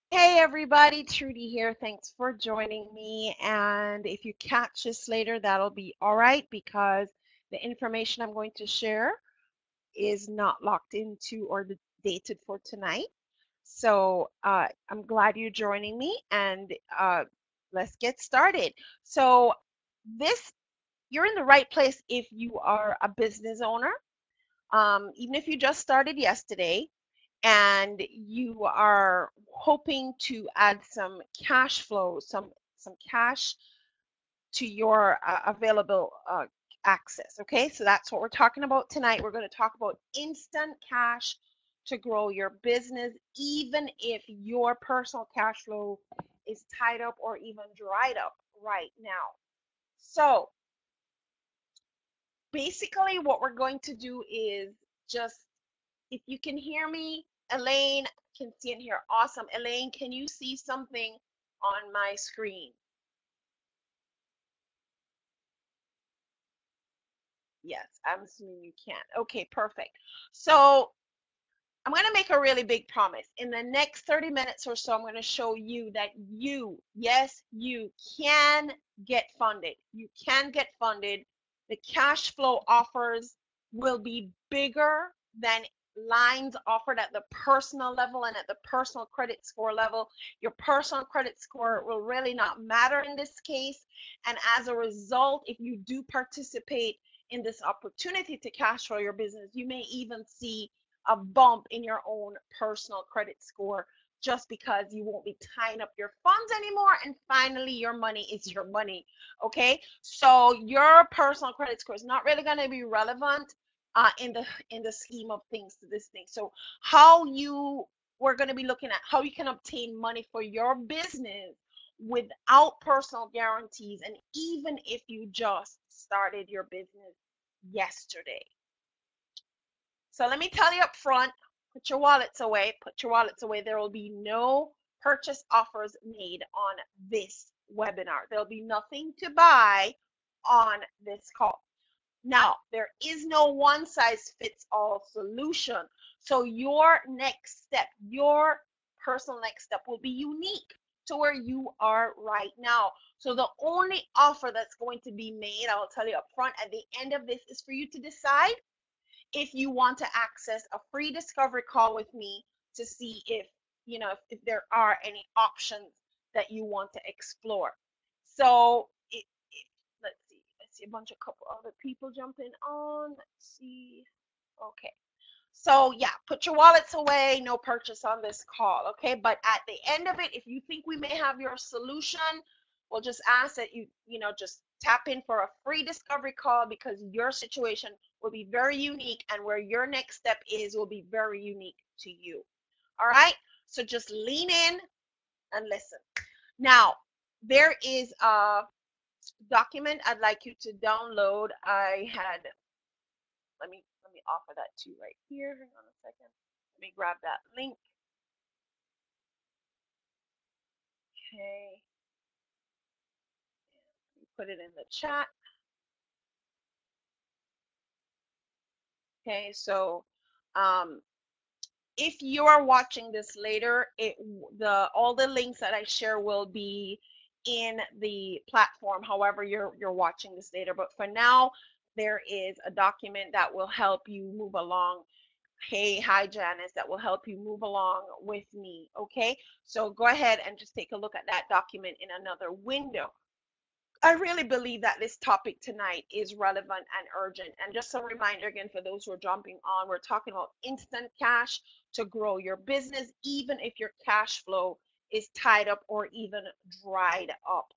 Hey everybody, Trudy here. Thanks for joining me. And if you catch this later, that'll be all right because the information I'm going to share is not locked into or dated for tonight. So I'm glad you're joining me and let's get started. So this, you're in the right place if you are a business owner, even if you just started yesterday and you are hoping to add some cash flow, some cash to your available access. Okay, so that's what we're talking about tonight. We're going to talk about instant cash to grow your business, even if your personal cash flow is tied up or even dried up right now. So basically, what we're going to do is just, if you can hear me, Elaine can see and hear. Awesome. Elaine, can you see something on my screen? Yes, I'm assuming you can. Okay, perfect. So I'm going to make a really big promise. In the next 30 minutes or so, I'm going to show you that you, yes, you can get funded. You can get funded. The cash flow offers will be bigger than lines offered at the personal level and at the personal credit score level. Your personal credit score will really not matter in this case. And as a result, if you do participate in this opportunity to cash flow your business, you may even see a bump in your own personal credit score just because you won't be tying up your funds anymore, and finally your money is your money. Okay, so your personal credit score is not really going to be relevant in the scheme of things to this thing. So how you we're going to be looking at how you can obtain money for your business without personal guarantees, and even if you just started your business yesterday. So let me tell you up front, put your wallets away, put your wallets away. There will be no purchase offers made on this webinar. There'll be nothing to buy on this call. Now, there is no one size fits all solution. So your next step, your personal next step will be unique to where you are right now. So the only offer that's going to be made, I will tell you up front at the end of this, is for you to decide if you want to access a free discovery call with me to see if if there are any options that you want to explore. So let's see a bunch of couple other people jumping on. Let's see. Okay, so yeah, put your wallets away, no purchase on this call, okay? But at the end of it, if you think we may have your solution, we'll just ask that just tap in for a free discovery call because your situation will be very unique and where your next step is will be very unique to you. All right? So just lean in and listen. Now, there is a document I'd like you to download. Let me offer that to you right here. Hang on a second. Let me grab that link. Okay. Put it in the chat. Okay, so um, if you are watching this later, all the links that I share will be in the platform. However, you're watching this later. But for now, there is a document that will help you move along. Hey, hi Janice, that will help you move along with me. Okay, so go ahead and just take a look at that document in another window. I really believe that this topic tonight is relevant and urgent. And just a reminder again for those who are jumping on, we're talking about instant cash to grow your business, even if your cash flow is tied up or even dried up.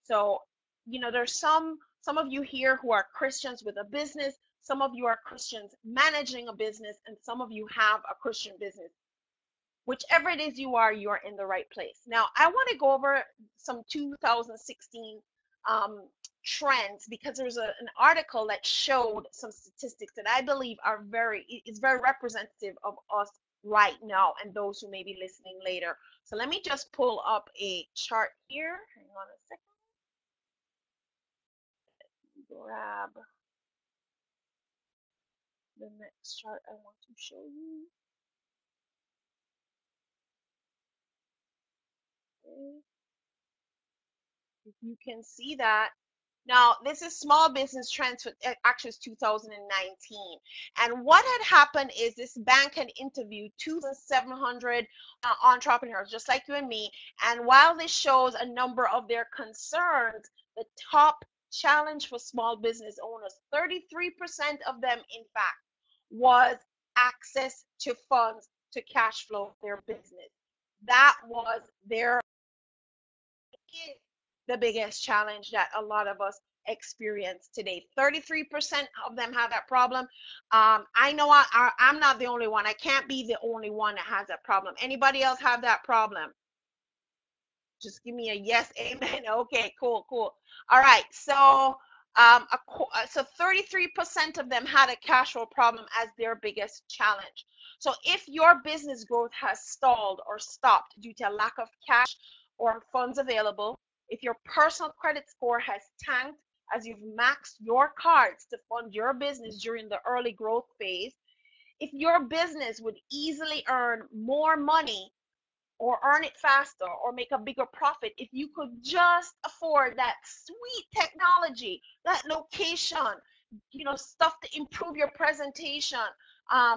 So, there's some of you here who are Christians with a business, some of you are Christians managing a business, and some of you have a Christian business. Whichever it is you are in the right place. Now, I want to go over some 2016 trends because there's an article that showed some statistics that I believe is very representative of us right now and those who may be listening later. So let me just pull up a chart here. Hang on a second. Grab the next chart I want to show you. you can see that. Now, this is Small Business Trends for actually it's 2019. And what had happened is this bank had interviewed 2,700 entrepreneurs, just like you and me. And while this shows a number of their concerns, the top challenge for small business owners, 33% of them, in fact, was access to funds to cash flow their business. That was their the biggest challenge that a lot of us experience today. 33% of them have that problem. I know I'm not the only one. I can't be the only one that has that problem. Anybody else have that problem? Just give me a yes, amen. Okay, cool, cool. All right, so so 33% of them had a cash flow problem as their biggest challenge. So if your business growth has stalled or stopped due to a lack of cash or funds available, if your personal credit score has tanked as you've maxed your cards to fund your business during the early growth phase, if your business would easily earn more money or earn it faster or make a bigger profit if you could just afford that sweet technology, that location, stuff to improve your presentation,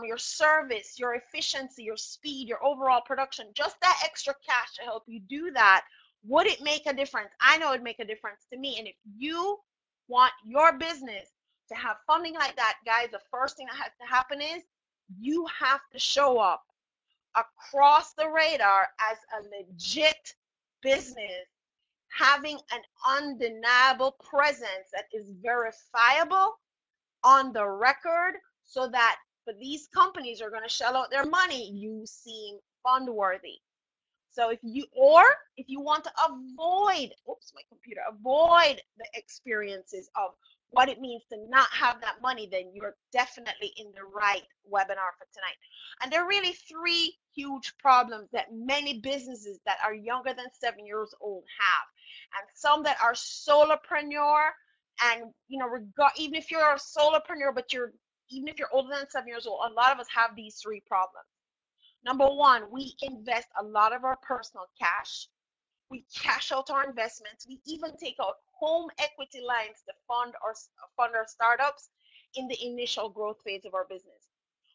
your service, your efficiency, your speed, your overall production, just that extra cash to help you do that, would it make a difference? I know it'd make a difference to me. And if you want your business to have funding like that, guys, the first thing that has to happen is you have to show up across the radar as a legit business, having an undeniable presence that is verifiable on the record, so that for these companies are going to shell out their money, you seem fund worthy. So if you want to avoid, oops, my computer, avoid the experiences of what it means to not have that money, then you're definitely in the right webinar for tonight. And there are really three huge problems that many businesses that are younger than 7 years old have. And some that are solopreneur, and even if you're a solopreneur, but even if you're older than 7 years old, a lot of us have these three problems. Number one, we invest a lot of our personal cash. We cash out our investments. We even take out home equity lines to fund our startups in the initial growth phase of our business.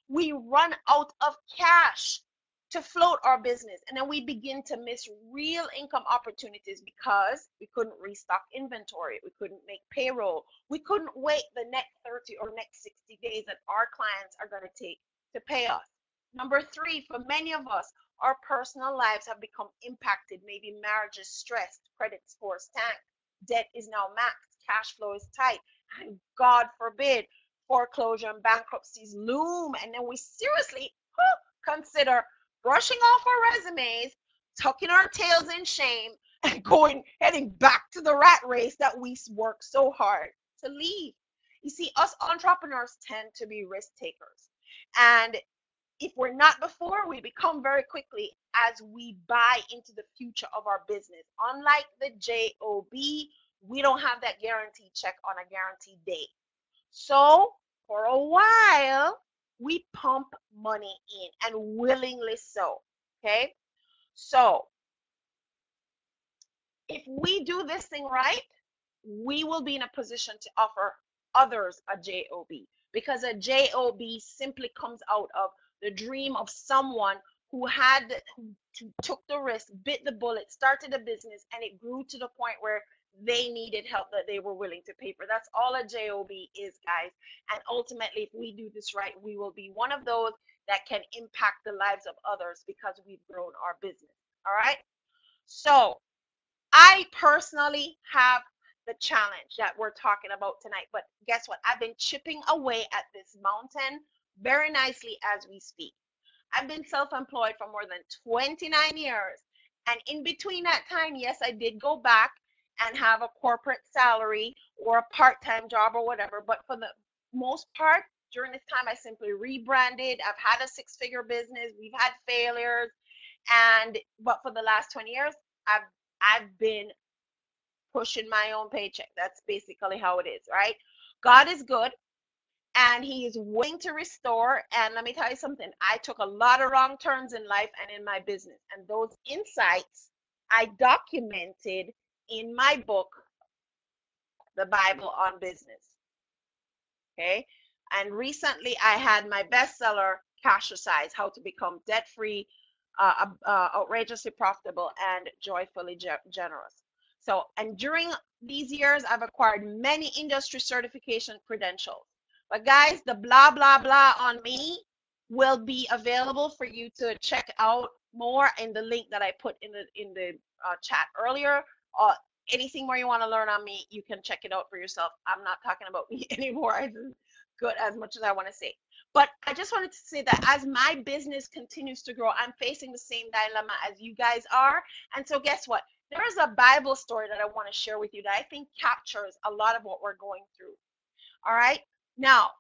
We run out of cash to float our business, and then we begin to miss real income opportunities because we couldn't restock inventory, we couldn't make payroll, we couldn't wait the next 30 or next 60 days that our clients are going to take to pay us. Number three, for many of us, our personal lives have become impacted. Maybe marriage is stressed, credit scores tanked, debt is now maxed, cash flow is tight, and God forbid, foreclosure and bankruptcies loom. And then we seriously consider brushing off our resumes, tucking our tails in shame, and heading back to the rat race that we work so hard to leave. You see, us entrepreneurs tend to be risk takers. And if we're not before, we become very quickly as we buy into the future of our business. Unlike the JOB, we don't have that guaranteed check on a guaranteed date. So for a while, we pump money in, and willingly so. Okay. So if we do this thing right, we will be in a position to offer others a JOB, because a JOB simply comes out of the dream of someone who took the risk, bit the bullet, started a business, and it grew to the point where they needed help that they were willing to pay for. That's all a JOB is, guys. And ultimately, if we do this right, we will be one of those that can impact the lives of others because we've grown our business. All right. So I personally have the challenge that we're talking about tonight. But guess what? I've been chipping away at this mountain very nicely as we speak. I've been self-employed for more than 29 years. And in between that time, yes, I did go back and have a corporate salary or a part-time job or whatever. But for the most part, during this time, I simply rebranded. I've had a six-figure business. We've had failures. But for the last 20 years, I've been pushing my own paycheck. That's basically how it is, right? God is good, and he is willing to restore. And let me tell you something, I took a lot of wrong turns in life and in my business, and those insights I documented in my book, The Bible on Business. Okay. And recently I had my bestseller, Cash-Size, How to Become Debt-Free, Outrageously Profitable, and Joyfully Generous. So, and during these years, I've acquired many industry certification credentials. But guys, the blah, blah, blah on me will be available for you to check out more in the link that I put in the chat earlier. Uh, Anything more you want to learn on me, you can check it out for yourself. I'm not talking about me anymore. As good as much as I want to say. But I just wanted to say that as my business continues to grow, I'm facing the same dilemma as you guys are. And so guess what? There is a Bible story that I want to share with you that I think captures a lot of what we're going through. All right. Now,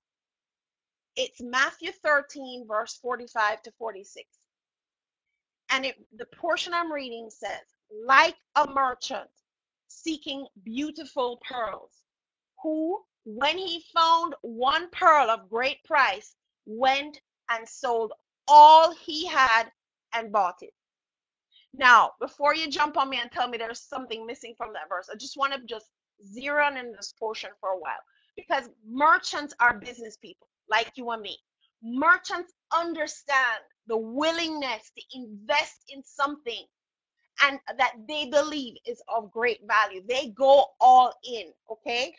it's Matthew 13, verse 45 to 46. And the portion I'm reading says, like a merchant seeking beautiful pearls, who, when he found one pearl of great price, went and sold all he had and bought it. Now, before you jump on me and tell me there's something missing from that verse, I just want to just zero in this portion for a while, because merchants are business people like you and me. Merchants understand the willingness to invest in something and that they believe is of great value. They go all in, okay?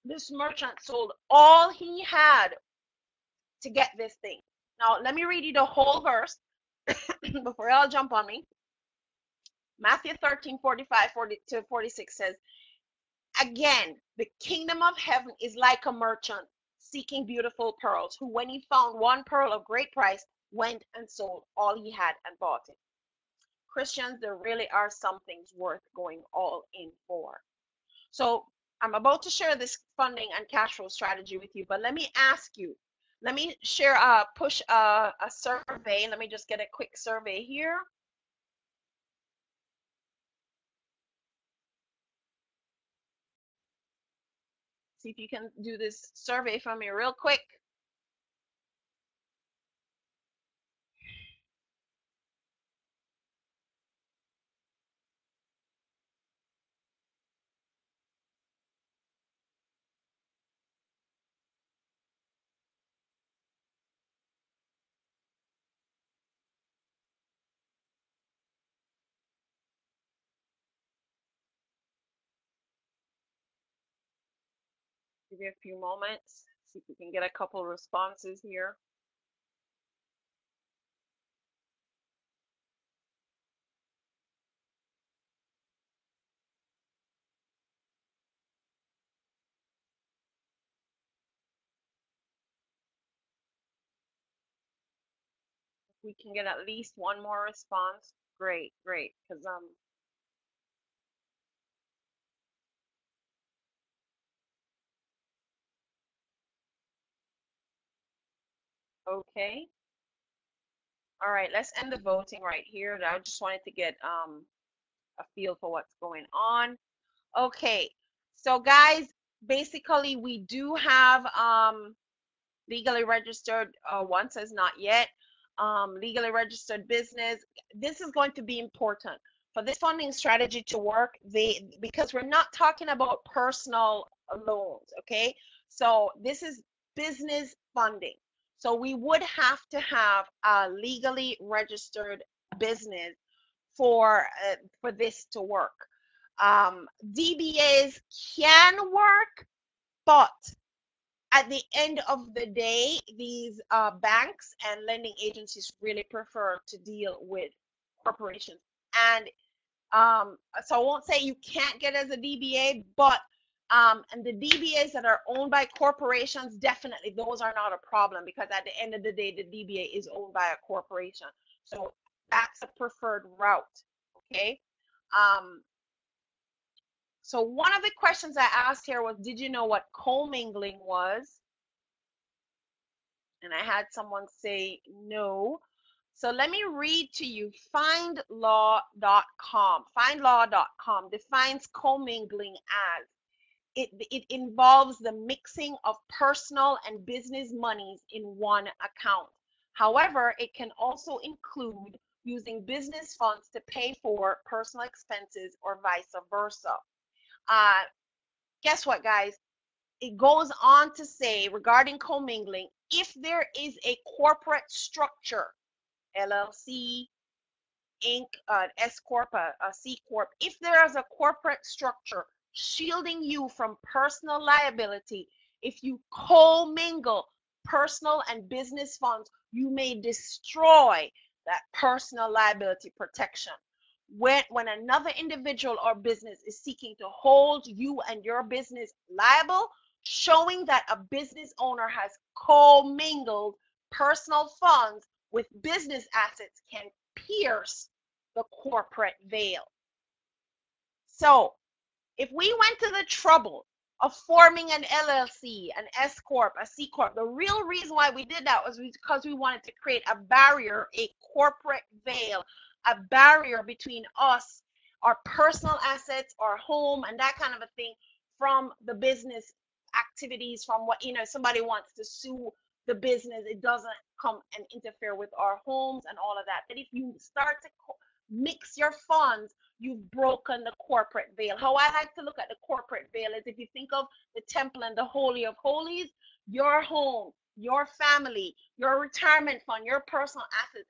This merchant sold all he had to get this thing. Now, let me read you the whole verse before y'all jump on me. Matthew 13, 45 to 46 says, again, the kingdom of heaven is like a merchant seeking beautiful pearls, who, when he found one pearl of great price, went and sold all he had and bought it. Christians, there really are some things worth going all in for. So I'm about to share this funding and cash flow strategy with you, but let me ask you, let me share, push a survey. Let me just get a quick survey here. See if you can do this survey for me real quick. Give you a few moments. See if we can get a couple responses here. If we can get at least one more response, great, great. Because okay. All right, let's end the voting right here. I just wanted to get a feel for what's going on. Okay, so guys, basically we do have legally registered, one says not yet, legally registered business. This is going to be important for this funding strategy to work, because we're not talking about personal loans, okay? So this is business funding. So we would have to have a legally registered business for this to work. DBAs can work, but at the end of the day, these banks and lending agencies really prefer to deal with corporations. And so I won't say you can't get as a DBA, but and the DBAs that are owned by corporations, definitely those are not a problem, because at the end of the day, the DBA is owned by a corporation. So that's a preferred route, okay? So one of the questions I asked here was, did you know what commingling was? And I had someone say no. So let me read to you findlaw.com. Findlaw.com defines commingling as it involves the mixing of personal and business monies in one account. However, it can also include using business funds to pay for personal expenses or vice versa. Guess what, guys? It goes on to say regarding commingling, if there is a corporate structure, LLC, Inc., S Corp, a C Corp, if there is a corporate structure shielding you from personal liability, if you commingle personal and business funds, you may destroy that personal liability protection. When another individual or business is seeking to hold you and your business liable, showing that a business owner has commingled personal funds with business assets can pierce the corporate veil. So if we went to the trouble of forming an LLC, an S Corp, a C Corp, the real reason why we did that was because we wanted to create a barrier, a corporate veil, a barrier between us, our personal assets, our home, and that kind of a thing from the business activities, from what, somebody wants to sue the business, it doesn't come and interfere with our homes and all of that. But if you start to mix your funds, you've broken the corporate veil. How I like to look at the corporate veil is, if you think of the temple and the holy of holies, your home, your family, your retirement fund, your personal assets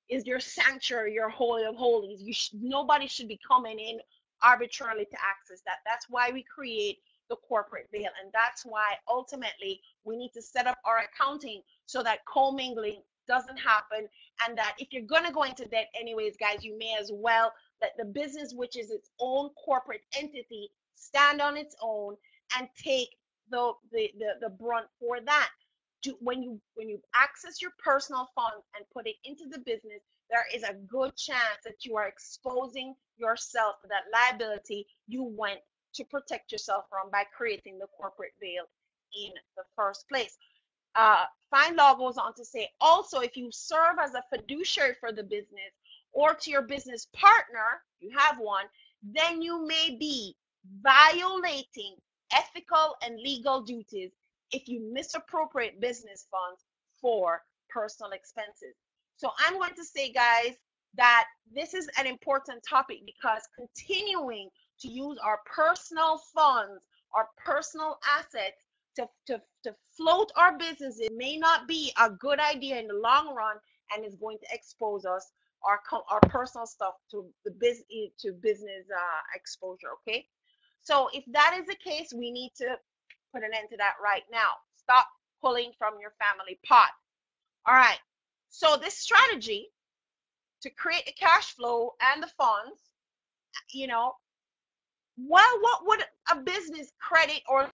is your sanctuary, your holy of holies. Nobody should be coming in arbitrarily to access that. That's why we create the corporate veil, and that's why ultimately we need to set up our accounting so that commingling doesn't happen, and that if you're going to go into debt anyways, guys, you may as well let the business, which is its own corporate entity, stand on its own and take the brunt for that. When you access your personal funds and put it into the business, there is a good chance that you are exposing yourself to that liability you went to protect yourself from by creating the corporate veil in the first place. Fine Law goes on to say, also, if you serve as a fiduciary for the business or to your business partner, you have one, then you may be violating ethical and legal duties if you misappropriate business funds for personal expenses. So I'm going to say, guys, that this is an important topic, because continuing to use our personal funds, our personal assets to float our business, it may not be a good idea in the long run, and is going to expose us, our personal stuff, to the business exposure. Okay, so if that is the case, we need to put an end to that right now. Stop pulling from your family pot. All right, so this strategy to create the cash flow and the funds, well, what would a business credit or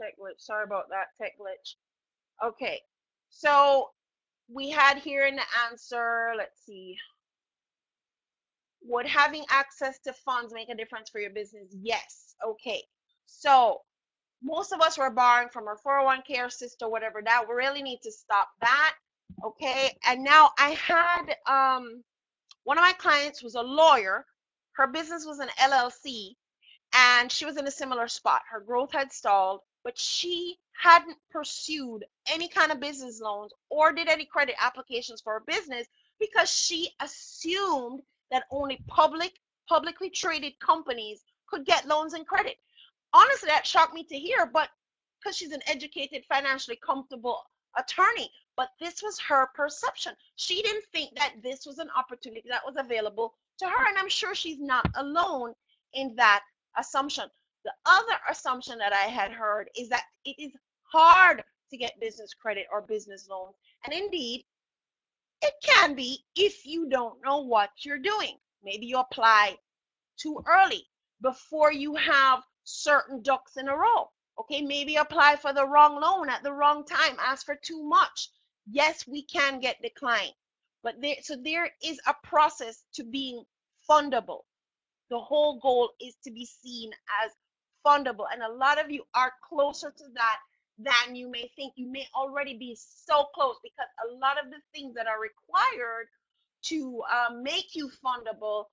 tech glitch. Sorry about that, tech glitch. Okay, so we had here in the answer, let's see. Would having access to funds make a difference for your business? Yes. Okay, so most of us were borrowing from our 401k or sister, whatever. That we really need to stop that. Okay, and now I had one of my clients was a lawyer. Her business was an LLC, and she was in a similar spot. Her growth had stalled, but she hadn't pursued any kind of business loans or did any credit applications for her business, because she assumed that only publicly traded companies could get loans and credit. Honestly, that shocked me to hear, but because she's an educated, financially comfortable attorney, but this was her perception. She didn't think that this was an opportunity that was available to her, and I'm sure she's not alone in that assumption. The other assumption that I had heard is that it is hard to get business credit or business loans, and indeed it can be if you don't know what you're doing. Maybe you apply too early before you have certain ducks in a row. Okay, maybe apply for the wrong loan at the wrong time, ask for too much. Yes, we can get declined. But there is a process to being fundable. The whole goal is to be seen as fundable. And a lot of you are closer to that than you may think. You may already be so close because a lot of the things that are required to make you fundable,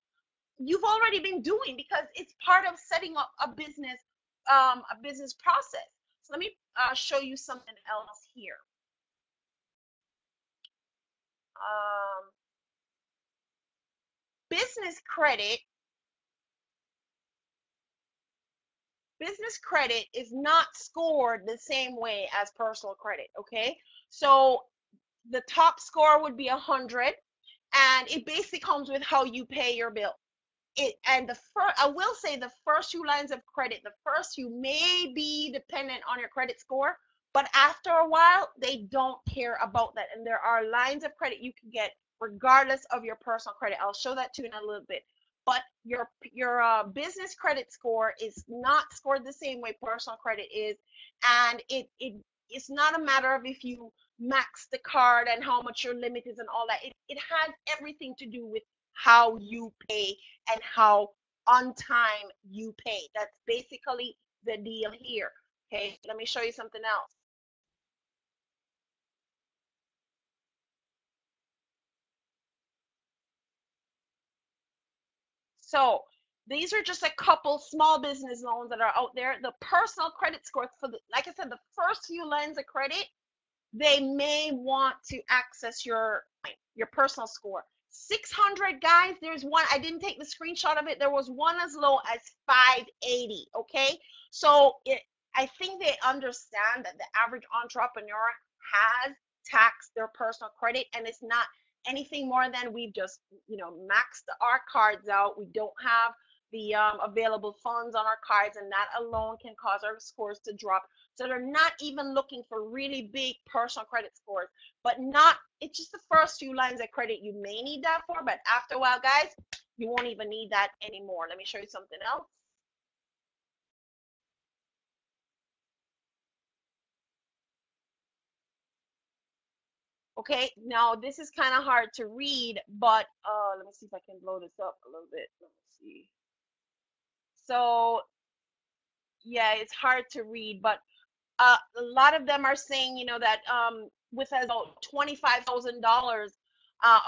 you've already been doing because it's part of setting up a business process. So let me show you something else here. Um, business credit business credit is not scored the same way as personal credit. Okay, so the top score would be 100, and it basically comes with how you pay your bill. I will say the first few lines of credit, the first few may be dependent on your credit score, but after a while they don't care about that, and there are lines of credit you can get regardless of your personal credit. I'll show that to you in a little bit. But your business credit score is not scored the same way personal credit is, and it's not a matter of if you max the card and how much your limit is and all that. It has everything to do with how you pay and how on time you pay. That's basically the deal here. Okay, let me show you something else. So these are just a couple small business loans that are out there. The personal credit score for like I said, the first few lines of credit, they may want to access your personal score. 600, guys, there's one, I didn't take the screenshot of it. There was one as low as 580. Okay, so I think they understand that the average entrepreneur has taxed their personal credit, and it's not anything more than we've just maxed our cards out. We don't have the available funds on our cards, and that alone can cause our scores to drop. So they're not even looking for really big personal credit scores, but it's just the first few lines of credit you may need that for, but after a while, guys, you won't even need that anymore. Let me show you something else. Okay, now this is kind of hard to read, but let me see if I can blow this up a little bit. Let me see. So yeah, it's hard to read, but a lot of them are saying, that with about $25,000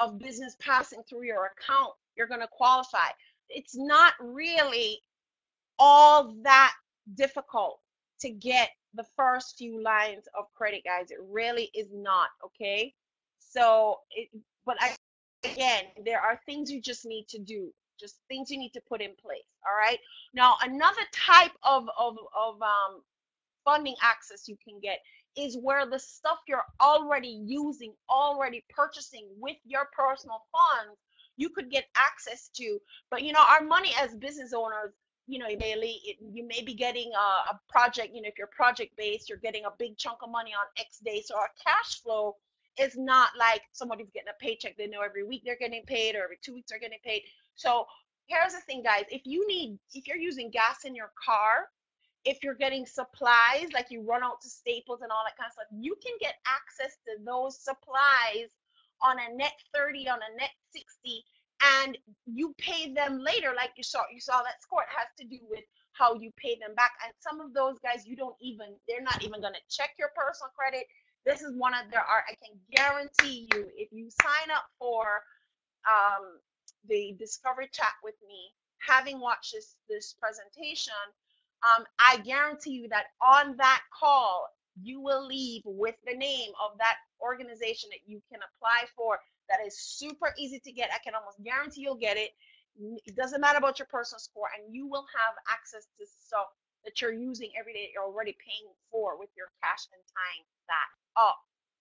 of business passing through your account, you're going to qualify. It's not really all that difficult to get the first few lines of credit, guys. It really is not. Okay, so again, there are things you just need to do, just things you need to put in place. All right, now another type of funding access you can get is where the stuff you're already using, already purchasing with your personal funds, you could get access to. But our money as business owners, daily, you may be getting a project. If you're project based, you're getting a big chunk of money on X day. So our cash flow is not like somebody's getting a paycheck. They know every week they're getting paid, or every 2 weeks they're getting paid. So here's the thing, guys. If you're using gas in your car, if you're getting supplies, like you run out to Staples and all that kind of stuff, you can get access to those supplies on a net 30, on a net 60, and you pay them later. Like you saw that score. It has to do with how you pay them back. And some of those guys, they're not even going to check your personal credit. This is one of I can guarantee you, if you sign up for the discovery chat with me, having watched this presentation, I guarantee you that on that call, you will leave with the name of that organization that you can apply for. That is super easy to get. I can almost guarantee you'll get it. It doesn't matter about your personal score, and you will have access to stuff that you're using every day that you're already paying for with your cash and tying that up.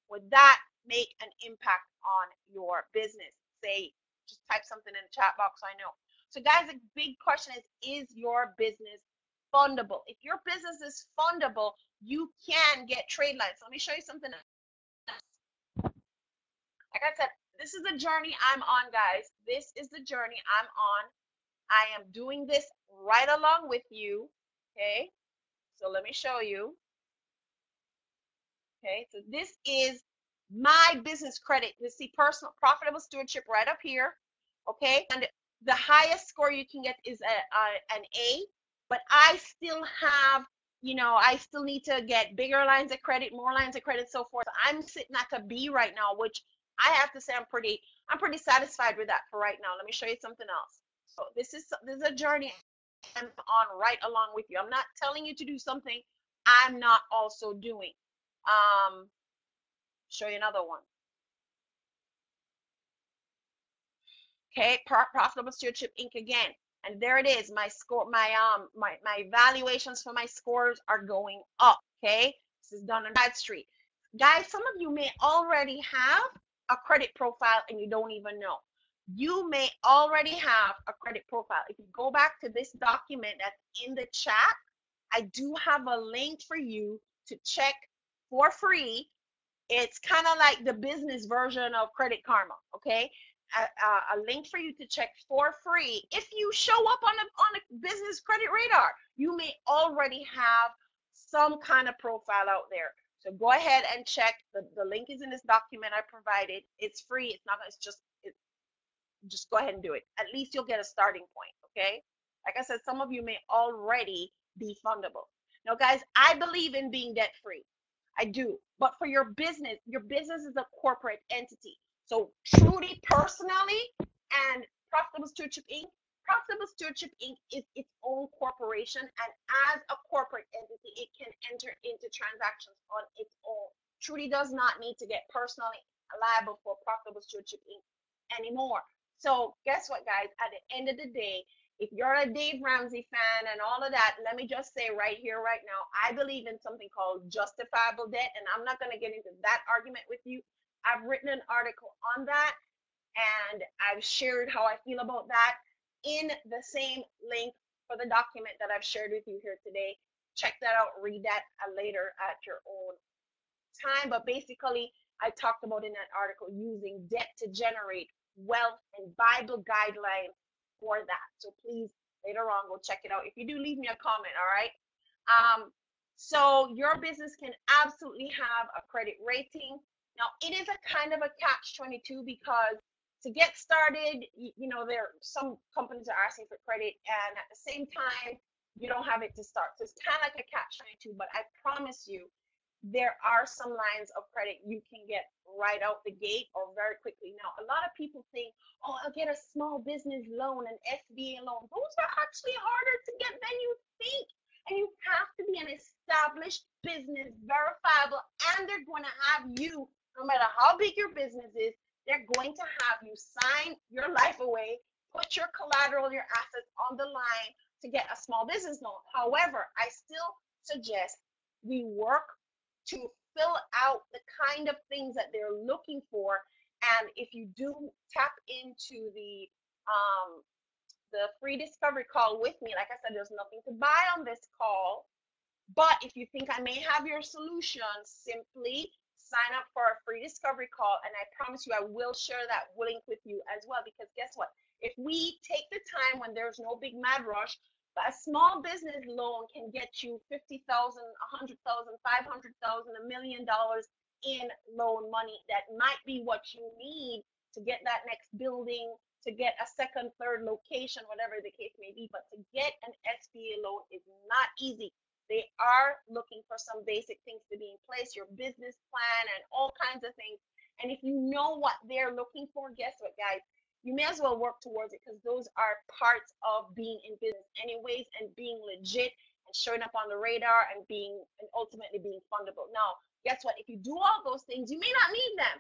Would that make an impact on your business? Say, just type something in the chat box so I know. So guys, the big question is your business fundable? If your business is fundable, you can get trade lines. So let me show you something else. Like I said, this is the journey I'm on, guys. This is the journey I'm on. I am doing this right along with you. Okay. So let me show you. Okay, so this is my business credit. You see personal profitable stewardship right up here. Okay, and the highest score you can get is an A, but I still have, I still need to get bigger lines of credit, more lines of credit, so forth. I'm sitting at a B right now, which I have to say I'm pretty satisfied with that for right now. Let me show you something else. So this is a journey I'm on right along with you. I'm not telling you to do something I'm not also doing. Um, show you another one. Okay, Profitable Stewardship Inc. again. And there it is. My score, my valuations for my scores are going up. Okay, this is done on Bradstreet. Guys, some of you may already have a credit profile and you don't even know. You may already have a credit profile. If you go back to this document that's in the chat, I do have a link for you to check for free. It's kind of like the business version of Credit Karma, okay? A link for you to check for free. If you show up on a business credit radar, you may already have some kind of profile out there. So go ahead and check. The link is in this document I provided. It's free. It's not. It's just go ahead and do it. At least you'll get a starting point, okay? Like I said, some of you may already be fundable. Now, guys, I believe in being debt free. I do. But for your business is a corporate entity. So Trudy personally and Profitable Stewardship Inc. Profitable Stewardship Inc. is its own corporation, and as a corporate entity, it can enter into transactions on its own. Trudy does not need to get personally liable for Profitable Stewardship Inc. anymore. So guess what, guys? At the end of the day, if you're a Dave Ramsey fan and all of that, let me just say right here, right now, I believe in something called justifiable debt, and I'm not going to get into that argument with you. I've written an article on that, and I've shared how I feel about that in the same link for the document that I've shared with you here today. Check that out, read that later at your own time. But basically, I talked about in that article using debt to generate wealth and Bible guidelines for that. So please, later on, go check it out. If you do, leave me a comment, all right? So your business can absolutely have a credit rating. Now, it is a kind of a catch-22 because to get started, there some companies are asking for credit, and at the same time, you don't have it to start. So it's kind of like a catch-22, but I promise you, there are some lines of credit you can get right out the gate or very quickly. Now, a lot of people think, oh, I'll get a small business loan, an SBA loan. Those are actually harder to get than you think. And you have to be an established business, verifiable, and they're going to have you, no matter how big your business is, they're going to have you sign your life away, put your collateral, your assets on the line to get a small business loan. However, I still suggest we work to fill out the kind of things that they're looking for. And if you do tap into the free discovery call with me, like I said, there's nothing to buy on this call. But if you think I may have your solution, simply sign up for a free discovery call. And I promise you, I will share that link with you as well. Because guess what? If we take the time when there's no big mad rush, a small business loan can get you 50,000, 100,000, 500,000, $1 million in loan money. That might be what you need to get that next building, to get a second, third location, whatever the case may be. But to get an SBA loan is not easy. They are looking for some basic things to be in place, your business plan and all kinds of things. And if you know what they're looking for, guess what, guys? You may as well work towards it because those are parts of being in business anyways, and being legit and showing up on the radar and ultimately being fundable. Now, guess what? If you do all those things, you may not need them,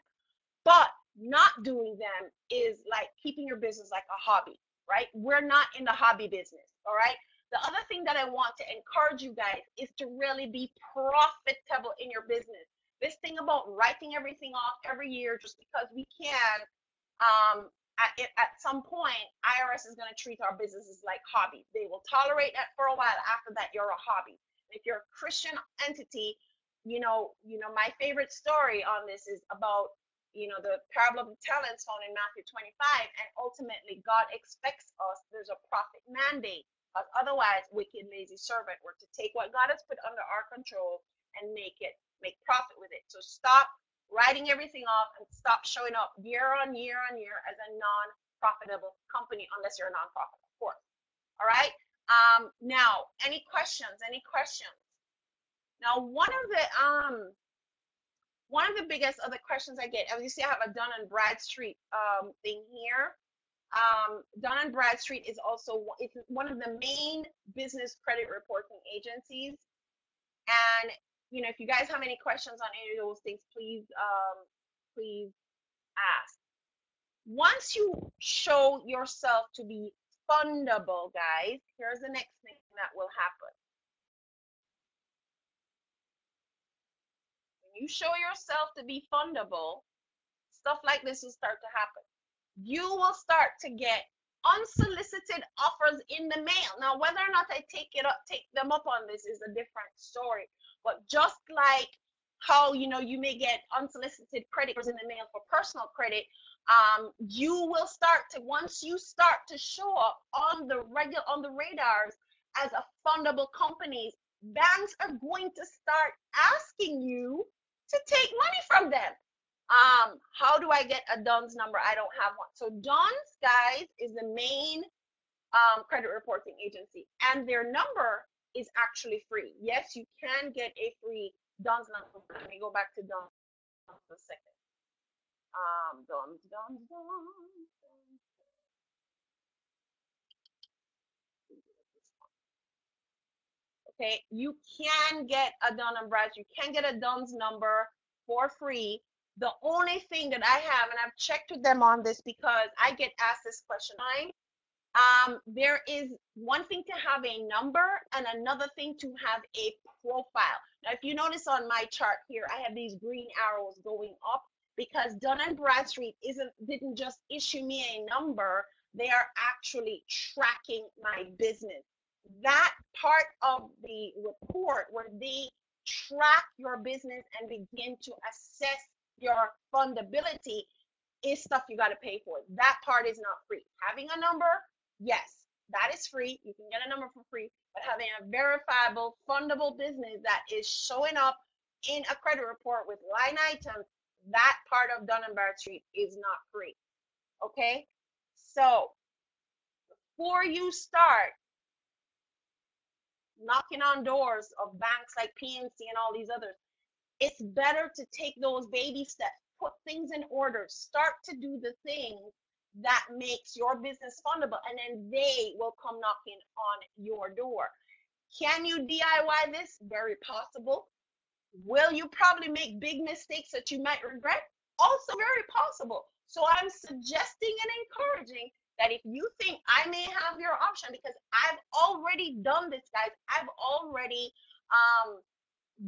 but not doing them is like keeping your business like a hobby, right? We're not in the hobby business, all right? The other thing that I want to encourage you guys is to really be profitable in your business. This thing about writing everything off every year just because we can, at some point, IRS is going to treat our businesses like hobbies. They will tolerate that for a while. After that, you're a hobby. If you're a Christian entity, my favorite story on this is about the parable of the talents found in Matthew 25, and ultimately God expects us, there's a profit mandate Otherwise, wicked, lazy servant. We're to take what God has put under our control and make profit with it. So stop writing everything off and stop showing up year on year on year as a non-profitable company, unless you're a non-profit, of course. All right. Now, any questions? Any questions? Now, one of the biggest other questions I get, as you see, I have a Dun and Bradstreet thing here. Dun and Bradstreet is also it's one of the main business credit reporting agencies. And if you guys have any questions on any of those things, please ask. Once you show yourself to be fundable, guys, here's the next thing that will happen. When you show yourself to be fundable, stuff like this will start to happen. You will start to get unsolicited offers in the mail. Now, whether or not I take them up on this is a different story. But just like how you may get unsolicited credit in the mail for personal credit, you will start to, once you start to show up on the radars as a fundable company, banks are going to start asking you to take money from them. How do I get a DUNS number? I don't have one. So DUNS, guys, is the main credit reporting agency, and their number is actually free. Yes, you can get a free DUNS number. Let me go back to DUNS for a second. DUNS. Okay, you can get a Dun and Bradstreet. You can get a DUNS number for free. The only thing that I have, and I've checked with them on this because I get asked this question, there is one thing to have a number and another thing to have a profile. Now, if you notice on my chart here, I have these green arrows going up because Dun and Bradstreet didn't just issue me a number, they are actually tracking my business. That part of the report where they track your business and begin to assess your fundability is stuff you got to pay for. That part is not free. Having a number, yes, that is free. You can get a number for free, but having a verifiable, fundable business that is showing up in a credit report with line items, that part of Dun and Bradstreet is not free. Okay, so before you start knocking on doors of banks like PNC and all these others, it's better to take those baby steps, put things in order, start to do the things that makes your business fundable, and then they will come knocking on your door. Can you DIY this? Very possible. Will you probably make big mistakes that you might regret? Also very possible. So I'm suggesting and encouraging that if you think I may have your option, because I've already done this, guys, I've already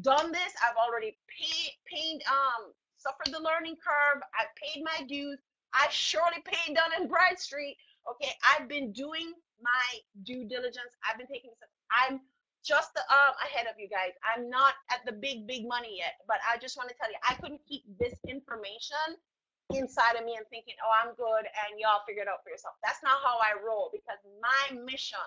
done this, I've already suffered the learning curve, I've paid my dues, I surely paid Dun and Bradstreet. Okay, I've been doing my due diligence, I've been taking steps. I'm just ahead of you guys. I'm not at the big money yet, but I just want to tell you, I couldn't keep this information inside of me and thinking, oh, I'm good and y'all figure it out for yourself. That's not how I roll, because my mission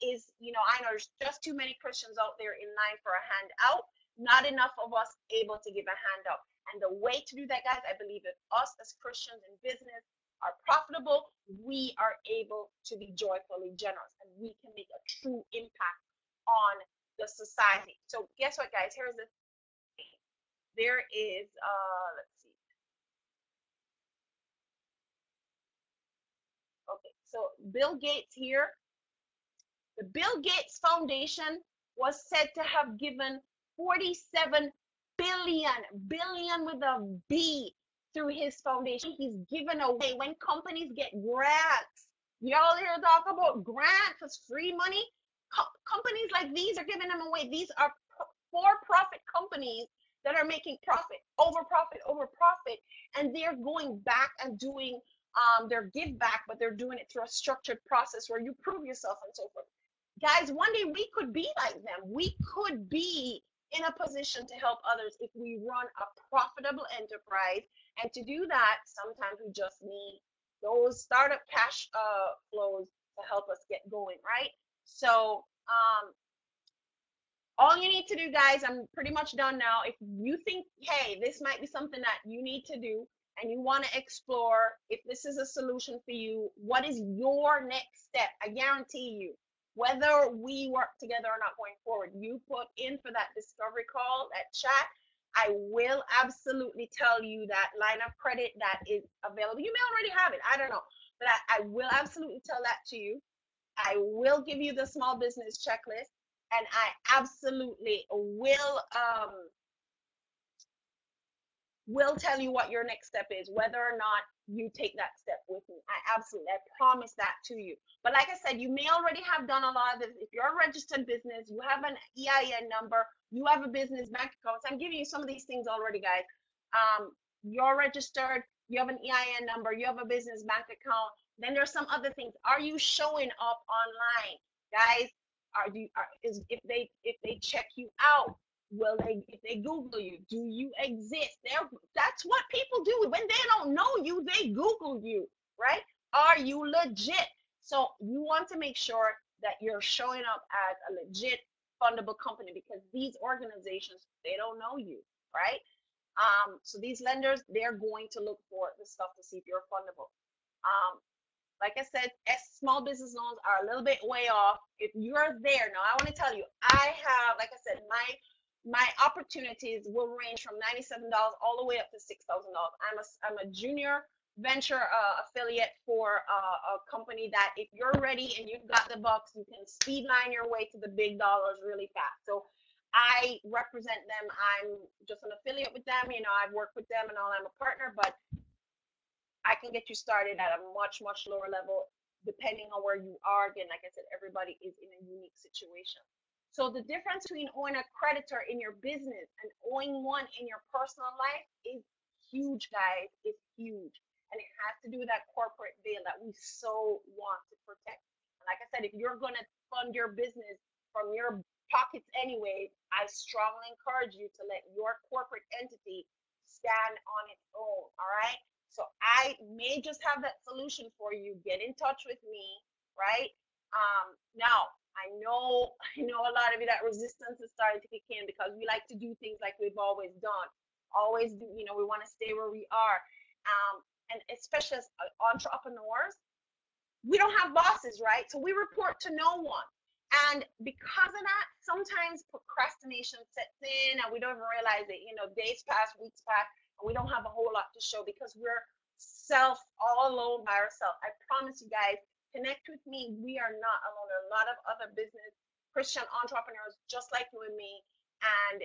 is, I know there's just too many Christians out there in line for a handout, not enough of us able to give a handout. And the way to do that, guys, I believe if us as Christians in business are profitable, we are able to be joyfully generous and we can make a true impact on the society. So guess what, guys? Here's the thing. There is, let's see. Okay, so Bill Gates here. The Bill Gates Foundation was said to have given 47 billion with a B through his foundation. He's given away. When companies get grants, y'all hear talk about grants as free money? Companies like these are giving them away. These are for-profit companies that are making profit over profit, and they're going back and doing their give back, but they're doing it through a structured process where you prove yourself and so forth. Guys, one day we could be like them. We could be in a position to help others if we run a profitable enterprise. And to do that, sometimes we just need those startup cash flows to help us get going, right? So all you need to do, guys, I'm pretty much done now. If you think, hey, this might be something that you need to do and you want to explore, if this is a solution for you, what is your next step? I guarantee you, whether we work together or not going forward, you put in for that discovery call, that chat. I will absolutely tell you that line of credit that is available. You may already have it. I don't know. But I will absolutely tell that to you. I will give you the small business checklist, and I absolutely will tell you what your next step is, whether or not you take that step with me. I promise that to you. But like I said, you may already have done a lot of this. If you're a registered business, you have an EIN number, you have a business bank account. So I'm giving you some of these things already, guys. You're registered, you have an EIN number, you have a business bank account. Then there's some other things. Are you showing up online, guys? If they check you out, will they, if they Google you, do you exist? That's what people do. When they don't know you, they Google you, right? Are you legit? So you want to make sure that you're showing up as a legit fundable company, because these organizations, they don't know you, right? So these lenders, they're going to look for the stuff to see if you're fundable. Like I said, small business loans are a little bit way off. If you're there now, I want to tell you, I have, like I said, my opportunities will range from $97 all the way up to $6,000. I'm a junior venture affiliate for a company that if you're ready and you've got the bucks, you can speed line your way to the big dollars really fast. So I represent them. I'm just an affiliate with them. You know, I've worked with them and all. I'm a partner, but I can get you started at a much, much lower level depending on where you are. Again, like I said, everybody is in a unique situation. So the difference between owing a creditor in your business and owing one in your personal life is huge, guys. It's huge. And it has to do with that corporate veil that we so want to protect. And like I said, if you're going to fund your business from your pockets anyway, I strongly encourage you to let your corporate entity stand on its own. All right. So I may just have that solution for you. Get in touch with me, right? Now I know a lot of you that resistance is starting to kick in because we like to do things like we've always done. Always do, we want to stay where we are. And especially as entrepreneurs, we don't have bosses, right? So we report to no one. And because of that, sometimes procrastination sets in and we don't even realize it. Days pass, weeks pass, and we don't have a whole lot to show because we're all alone by ourselves. I promise you guys, connect with me. We are not alone. There are a lot of other business Christian entrepreneurs just like you and me. And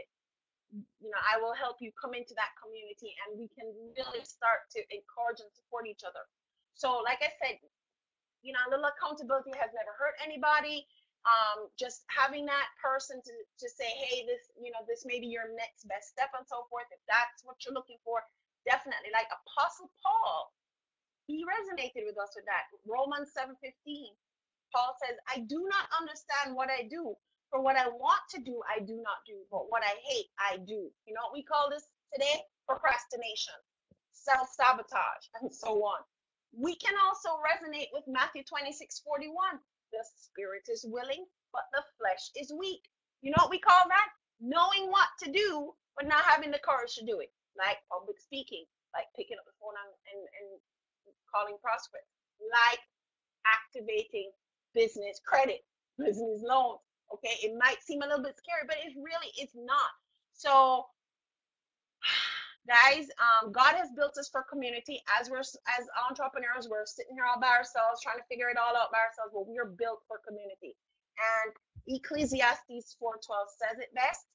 I will help you come into that community and we can really start to encourage and support each other. So like I said, a little accountability has never hurt anybody. Just having that person to say, hey, this may be your next best step and so forth. If that's what you're looking for, definitely. Like Apostle Paul, he resonated with us with that. Romans 7:15. Paul says, I do not understand what I do. For what I want to do, I do not do. But what I hate, I do. You know what we call this today? Procrastination, self-sabotage, and so on. We can also resonate with Matthew 26:41. The spirit is willing, but the flesh is weak. You know what we call that? Knowing what to do, but not having the courage to do it. Like public speaking, like picking up the phone and calling prospects, like activating business credit, business loans. Okay, it might seem a little bit scary, but it really is not. So guys, God has built us for community. As entrepreneurs, we're sitting here all by ourselves trying to figure it all out by ourselves, but we are built for community. And Ecclesiastes 4:12 says it best: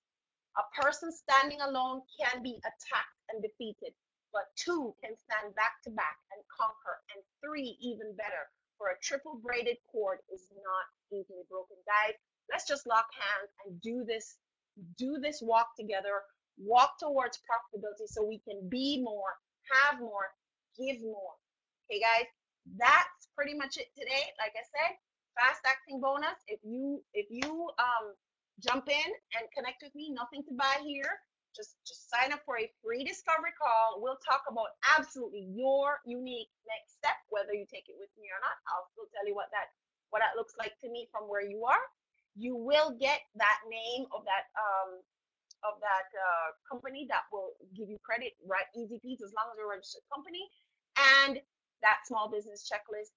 a person standing alone can be attacked and defeated, but two can stand back to back and conquer, and three even better, for a triple braided cord is not easily broken. Guys, let's just lock hands and do this walk together, walk towards profitability so we can be more, have more, give more. Okay, guys, that's pretty much it today. Like I said, fast acting bonus. If you jump in and connect with me, nothing to buy here. Just sign up for a free discovery call. We'll talk about absolutely your unique next step, whether you take it with me or not. I'll still tell you what what that looks like to me from where you are. You will get that name of that company that will give you credit, right? Easy peasy, as long as you're a registered company, and that small business checklist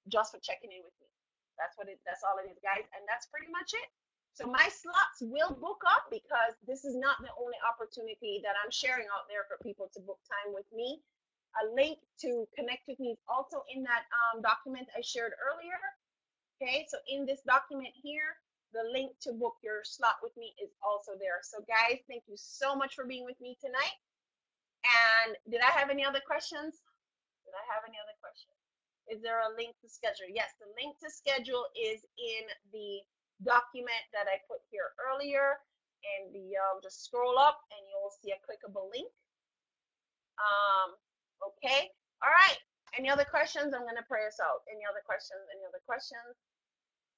just for checking in with me. That's all it is, guys, and that's pretty much it. So my slots will book up because this is not the only opportunity that I'm sharing out there for people to book time with me. A link to connect with me is also in that document I shared earlier. Okay, so in this document here, the link to book your slot with me is also there. So guys, thank you so much for being with me tonight. And did I have any other questions? Did I have any other questions? Is there a link to schedule? Yes, the link to schedule is in the document that I put here earlier. And just scroll up and you'll see a clickable link. Okay. All right. Any other questions? I'm going to pray us out. Any other questions? Any other questions?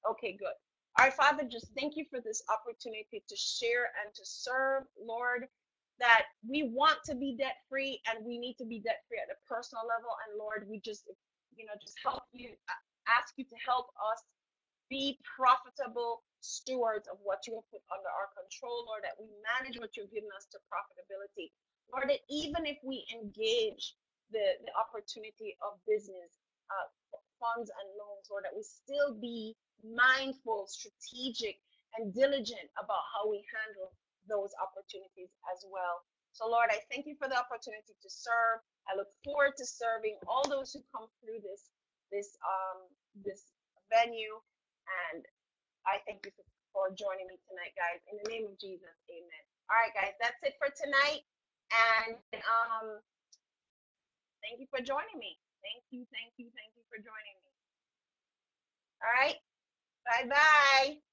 Okay, good. All right, Father, just thank you for this opportunity to share and to serve, Lord, that we want to be debt free and we need to be debt free at a personal level. And Lord, we just, just help you, ask you to help us be profitable stewards of what you have put under our control, Lord, that we manage what you've given us to profitability. Lord, that even if we engage the opportunity of business, funds and loans, Lord, that we still be mindful, strategic, and diligent about how we handle those opportunities as well. So, Lord, I thank you for the opportunity to serve. I look forward to serving all those who come through this venue, and I thank you for joining me tonight, guys. In the name of Jesus, amen. All right, guys, that's it for tonight, and thank you for joining me. Thank you for joining me. All right, bye-bye.